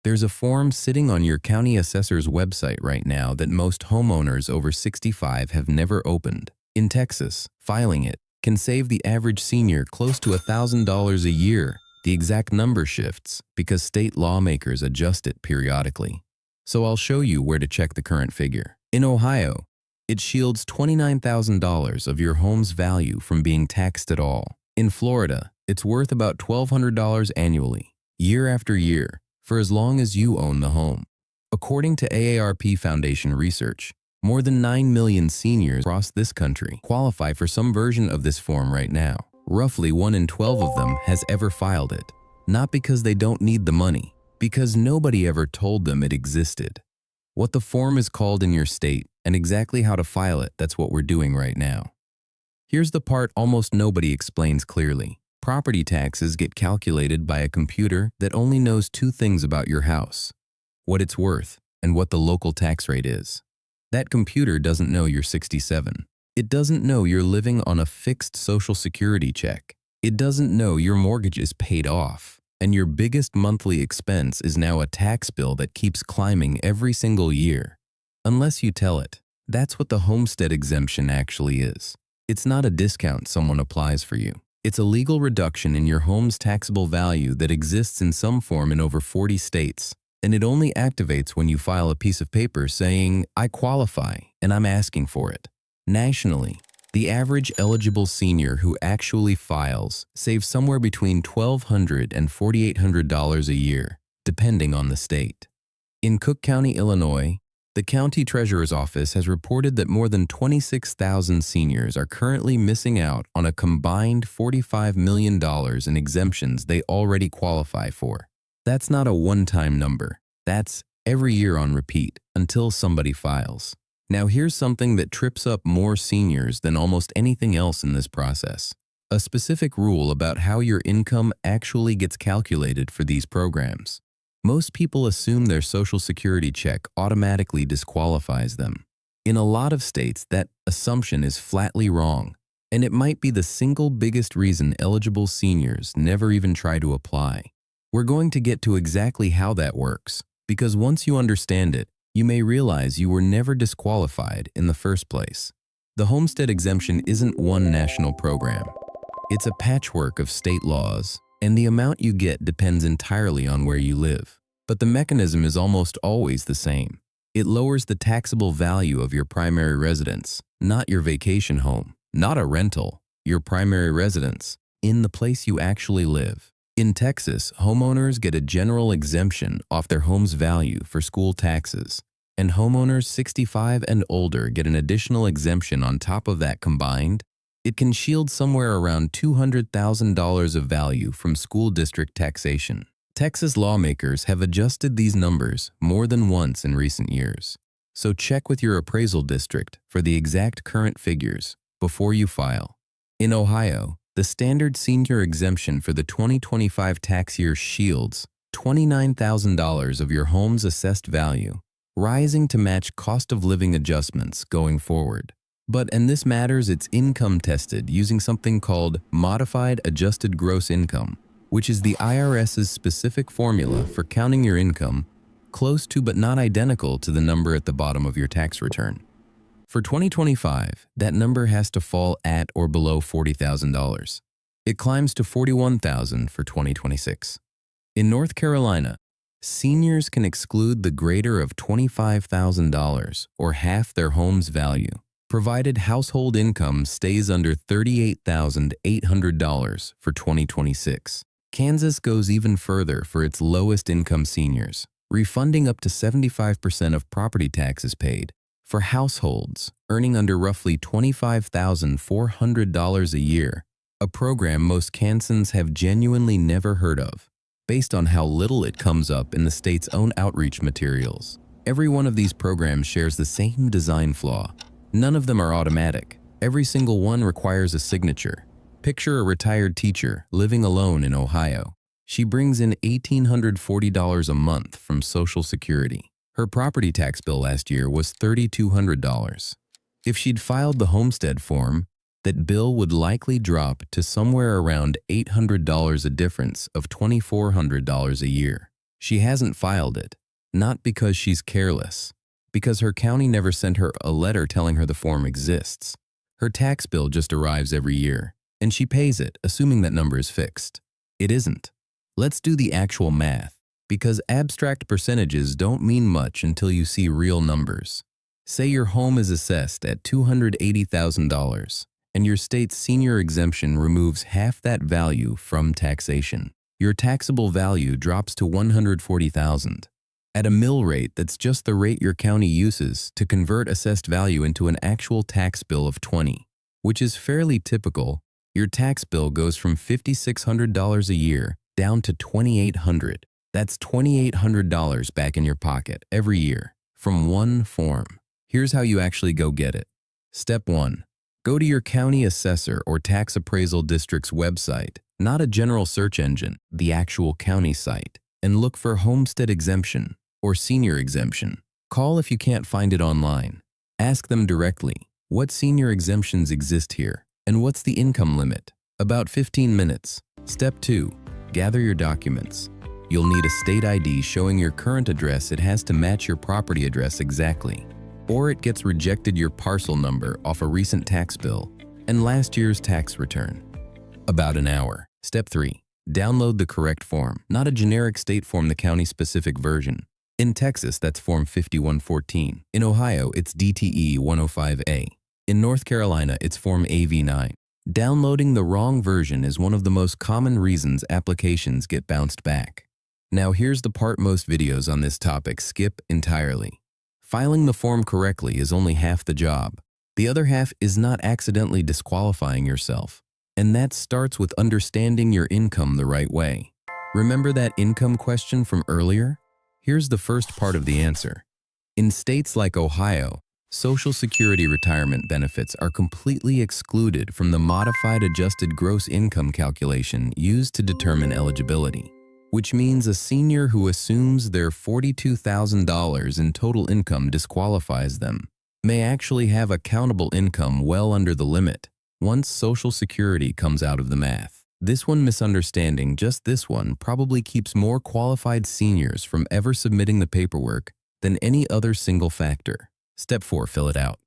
There's a form sitting on your county assessor's website right now that most homeowners over 65 have never opened. In Texas, filing it can save the average senior close to $1,000 a year. The exact number shifts because state lawmakers adjust it periodically. So I'll show you where to check the current figure. In Ohio, it shields $29,000 of your home's value from being taxed at all. In Florida, it's worth about $1,200 annually, year after year, for as long as you own the home. According to AARP Foundation research, more than 9 million seniors across this country qualify for some version of this form right now. Roughly 1 in 12 of them has ever filed it, not because they don't need the money, because nobody ever told them it existed. What the form is called in your state and exactly how to file it, that's what we're doing right now. Here's the part almost nobody explains clearly. Property taxes get calculated by a computer that only knows 2 things about your house: what it's worth and what the local tax rate is. That computer doesn't know you're 67. It doesn't know you're living on a fixed Social Security check. It doesn't know your mortgage is paid off, and your biggest monthly expense is now a tax bill that keeps climbing every single year. Unless you tell it. That's what the Homestead Exemption actually is. It's not a discount someone applies for you. It's a legal reduction in your home's taxable value that exists in some form in over 40 states. And it only activates when you file a piece of paper saying, "I qualify and I'm asking for it." Nationally, the average eligible senior who actually files saves somewhere between $1,200 and $4,800 a year, depending on the state. In Cook County, Illinois, the county treasurer's office has reported that more than 26,000 seniors are currently missing out on a combined $45 million in exemptions they already qualify for. That's not a one-time number. That's every year on repeat until somebody files. Now here's something that trips up more seniors than almost anything else in this process. A specific rule about how your income actually gets calculated for these programs. Most people assume their Social Security check automatically disqualifies them. In a lot of states, that assumption is flatly wrong, and it might be the single biggest reason eligible seniors never even try to apply. We're going to get to exactly how that works, because once you understand it, you may realize you were never disqualified in the first place. The Homestead Exemption isn't one national program. It's a patchwork of state laws, and the amount you get depends entirely on where you live. But the mechanism is almost always the same. It lowers the taxable value of your primary residence, not your vacation home, not a rental, your primary residence, in the place you actually live. In Texas, homeowners get a general exemption off their home's value for school taxes, and homeowners 65 and older get an additional exemption on top of that combined. It can shield somewhere around $200,000 of value from school district taxation. Texas lawmakers have adjusted these numbers more than once in recent years, so check with your appraisal district for the exact current figures before you file. In Ohio, the standard senior exemption for the 2025 tax year shields $29,000 of your home's assessed value, rising to match cost of living adjustments going forward. But, and this matters, it's income tested using something called Modified Adjusted Gross Income, which is the IRS's specific formula for counting your income, close to but not identical to the number at the bottom of your tax return. For 2025, that number has to fall at or below $40,000. It climbs to $41,000 for 2026. In North Carolina, seniors can exclude the greater of $25,000 or half their home's value, provided household income stays under $38,800 for 2026. Kansas goes even further for its lowest income seniors, refunding up to 75% of property taxes paid for households earning under roughly $25,400 a year, a program most Kansans have genuinely never heard of, based on how little it comes up in the state's own outreach materials. Every one of these programs shares the same design flaw. None of them are automatic. Every single one requires a signature. Picture a retired teacher living alone in Ohio. She brings in $1,840 a month from Social Security. Her property tax bill last year was $3,200. If she'd filed the homestead form, that bill would likely drop to somewhere around $800, a difference of $2,400 a year. She hasn't filed it, not because she's careless, because her county never sent her a letter telling her the form exists. Her tax bill just arrives every year, and she pays it, assuming that number is fixed. It isn't. Let's do the actual math, because abstract percentages don't mean much until you see real numbers. Say your home is assessed at $280,000, and your state's senior exemption removes half that value from taxation. Your taxable value drops to $140,000. At a mill rate that's just the rate your county uses to convert assessed value into an actual tax bill of $20, which is fairly typical, your tax bill goes from $5,600 a year down to $2,800. That's $2,800 back in your pocket every year from one form. Here's how you actually go get it. Step 1. Go to your county assessor or tax appraisal district's website, not a general search engine, the actual county site, and look for Homestead Exemption or Senior Exemption. Call if you can't find it online. Ask them directly, what senior exemptions exist here, and what's the income limit? About 15 minutes. Step 2. Gather your documents. You'll need a state ID showing your current address. It has to match your property address exactly, or it gets rejected your parcel number off a recent tax bill and last year's tax return. About an hour. Step 3. Download the correct form, not a generic state form, the county-specific version. In Texas, that's Form 5114. In Ohio, it's DTE 105A. In North Carolina, it's Form AV9. Downloading the wrong version is one of the most common reasons applications get bounced back. Now here's the part most videos on this topic skip entirely. Filing the form correctly is only half the job. The other half is not accidentally disqualifying yourself. And that starts with understanding your income the right way. Remember that income question from earlier? Here's the first part of the answer. In states like Ohio, Social Security retirement benefits are completely excluded from the modified adjusted gross income calculation used to determine eligibility, which means a senior who assumes their $42,000 in total income disqualifies them, may actually have accountable income well under the limit once Social Security comes out of the math. This one misunderstanding, just this one, probably keeps more qualified seniors from ever submitting the paperwork than any other single factor. Step 4, fill it out.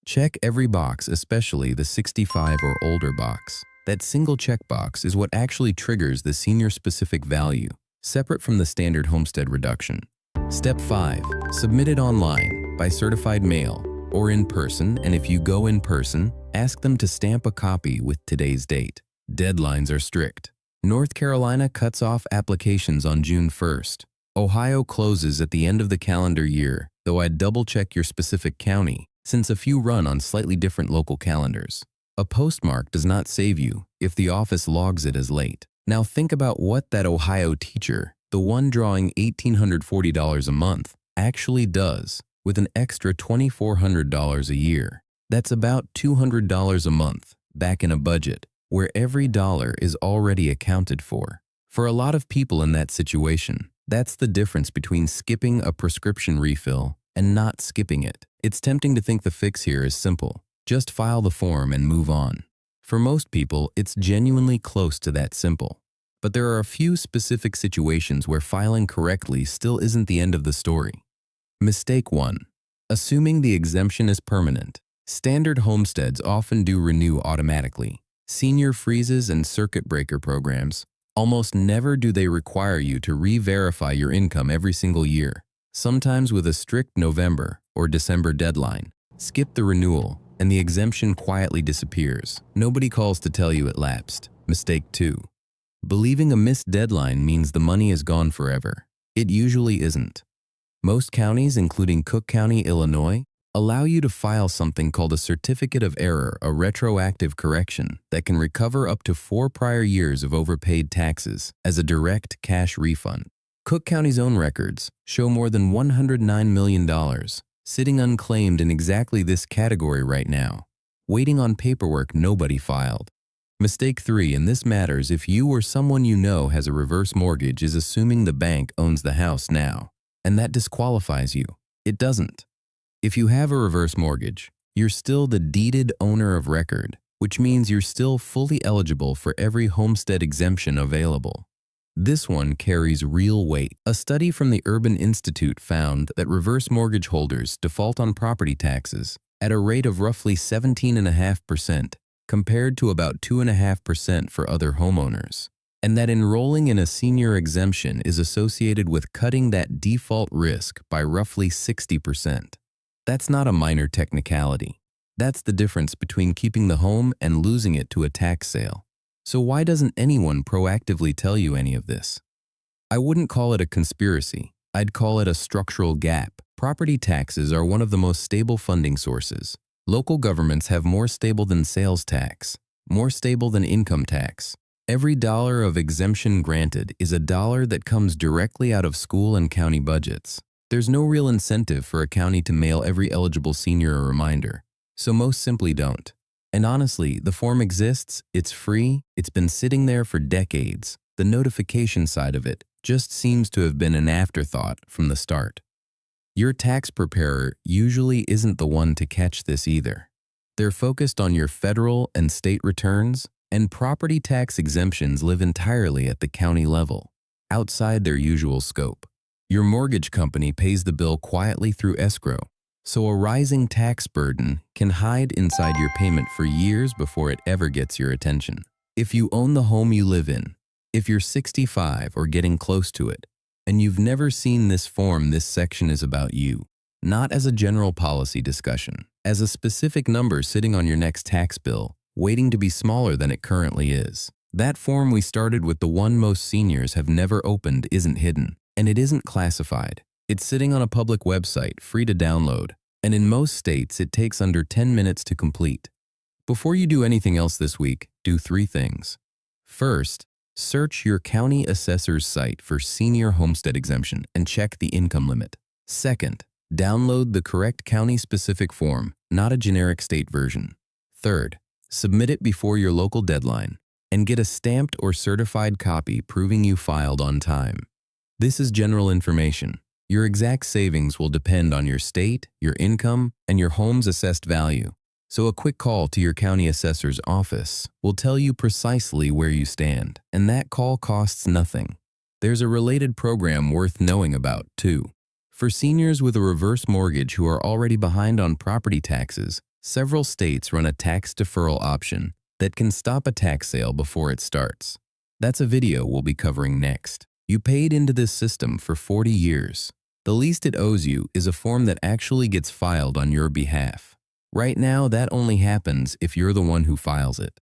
Check every box, especially the 65 or older box. That single checkbox is what actually triggers the senior-specific value, separate from the standard homestead reduction. Step 5, submit it online, by certified mail, or in person, and if you go in person, ask them to stamp a copy with today's date. Deadlines are strict. North Carolina cuts off applications on June 1st. Ohio closes at the end of the calendar year, though I'd double-check your specific county, since a few run on slightly different local calendars. A postmark does not save you if the office logs it as late. Now think about what that Ohio teacher, the one drawing $1,840 a month, actually does with an extra $2,400 a year. That's about $200 a month back in a budget where every dollar is already accounted for. For a lot of people in that situation, that's the difference between skipping a prescription refill and not skipping it. It's tempting to think the fix here is simple. Just file the form and move on. For most people, it's genuinely close to that simple. But there are a few specific situations where filing correctly still isn't the end of the story. Mistake 1. Assuming the exemption is permanent. Standard homesteads often do renew automatically. Senior freezes and circuit breaker programs, almost never do they require you to re-verify your income every single year, sometimes with a strict November or December deadline. Skip the renewal, and the exemption quietly disappears. Nobody calls to tell you it lapsed. Mistake 2. Believing a missed deadline means the money is gone forever. It usually isn't. Most counties, including Cook County, Illinois, allow you to file something called a certificate of error, a retroactive correction that can recover up to 4 prior years of overpaid taxes as a direct cash refund. Cook County's own records show more than $109 million sitting unclaimed in exactly this category right now, waiting on paperwork nobody filed. Mistake 3, and this matters if you or someone you know has a reverse mortgage, is assuming the bank owns the house now, and that disqualifies you. It doesn't. If you have a reverse mortgage, you're still the deeded owner of record, which means you're still fully eligible for every homestead exemption available. This one carries real weight. A study from the Urban Institute found that reverse mortgage holders default on property taxes at a rate of roughly 17.5%, compared to about 2.5% for other homeowners, and that enrolling in a senior exemption is associated with cutting that default risk by roughly 60%. That's not a minor technicality. That's the difference between keeping the home and losing it to a tax sale. So why doesn't anyone proactively tell you any of this? I wouldn't call it a conspiracy. I'd call it a structural gap. Property taxes are one of the most stable funding sources. Local governments have more stable than sales tax, more stable than income tax. Every dollar of exemption granted is a dollar that comes directly out of school and county budgets. There's no real incentive for a county to mail every eligible senior a reminder, so most simply don't. And honestly, the form exists, it's free, it's been sitting there for decades. The notification side of it just seems to have been an afterthought from the start. Your tax preparer usually isn't the one to catch this either. They're focused on your federal and state returns, and property tax exemptions live entirely at the county level, outside their usual scope. Your mortgage company pays the bill quietly through escrow, so a rising tax burden can hide inside your payment for years before it ever gets your attention. If you own the home you live in, if you're 65 or getting close to it, and you've never seen this form, this section is about you. Not as a general policy discussion, as a specific number sitting on your next tax bill, waiting to be smaller than it currently is. That form we started with, the one most seniors have never opened, isn't hidden, and it isn't classified. It's sitting on a public website, free to download, and in most states it takes under 10 minutes to complete. Before you do anything else this week, do 3 things. First, search your county assessor's site for senior homestead exemption and check the income limit. Second, download the correct county-specific form, not a generic state version. Third, submit it before your local deadline and get a stamped or certified copy proving you filed on time. This is general information. Your exact savings will depend on your state, your income, and your home's assessed value. So a quick call to your county assessor's office will tell you precisely where you stand, and that call costs nothing. There's a related program worth knowing about, too. For seniors with a reverse mortgage who are already behind on property taxes, several states run a tax deferral option that can stop a tax sale before it starts. That's a video we'll be covering next. You paid into this system for 40 years. The least it owes you is a form that actually gets filed on your behalf. Right now, that only happens if you're the one who files it.